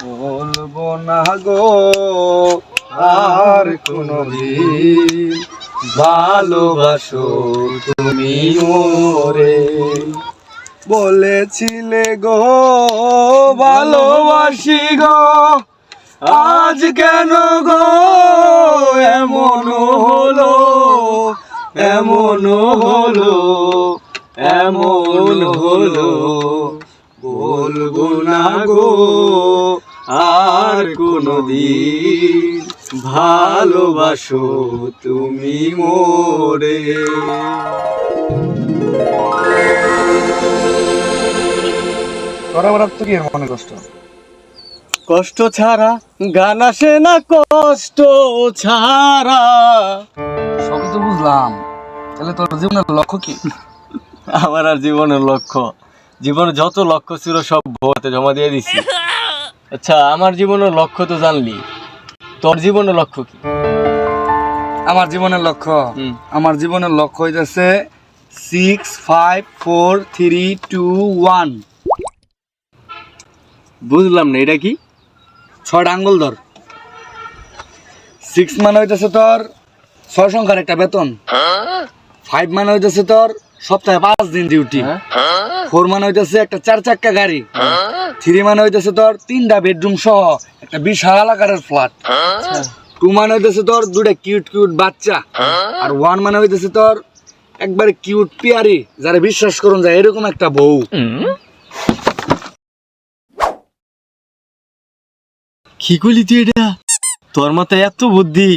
বলবো না গো আর কোনদিন ভালোবাসো তুমি মোরে। বলেছিলে গো ভালোবাসি গো, আজ কেন গো এমন হলো, এমন হলো, এমন হলো। বলবো না গো আর কোনদিন ভালোবাসো তুমি মোরে। তো কি মনে কষ্ট? কষ্ট ছাড়া গান আসে না, কষ্ট ছাড়া। সবই তো বুঝলাম, তাহলে তোর জীবনের লক্ষ্য কি? আমার আর জীবনের লক্ষ্য, জীবনের যত লক্ষ্য ছিল সব ভোতে জমা দিয়ে দিছি। আচ্ছা, আমার জীবনের লক্ষ্য তো জানলি, তোর জীবনের লক্ষ্য কি? আমার জীবনের লক্ষ্য, আমার জীবনের লক্ষ্য হইতেছে 6 5 4 3 2 1। বুঝলাম না, এটা কি? 6 আঙ্গুল ধর। 6 মানে হইতেছে তোর 6 সংখ্যার একটা বেতন। 5 মানে হইতেছে তোর সপ্তাহে 5 দিন ডিউটি। 4 মানে হইতেছে একটা 4 চাক্কা গাড়ি। 3 মানে হইতেছে তোর 3টা বেডরুম সহ একটা বিশাল আকারের ফ্ল্যাট। 2 মানে হইতেছে তোর 2টা কিউট কিউট বাচ্চা। আর 1 মানে হইতেছে তোর একবারে কিউট পিয়ারি, যারা বিশ্বাস করুন যায় এরকম একটা বউ। কি করলি তুই এটা? তোর মাথায় এত বুদ্ধি!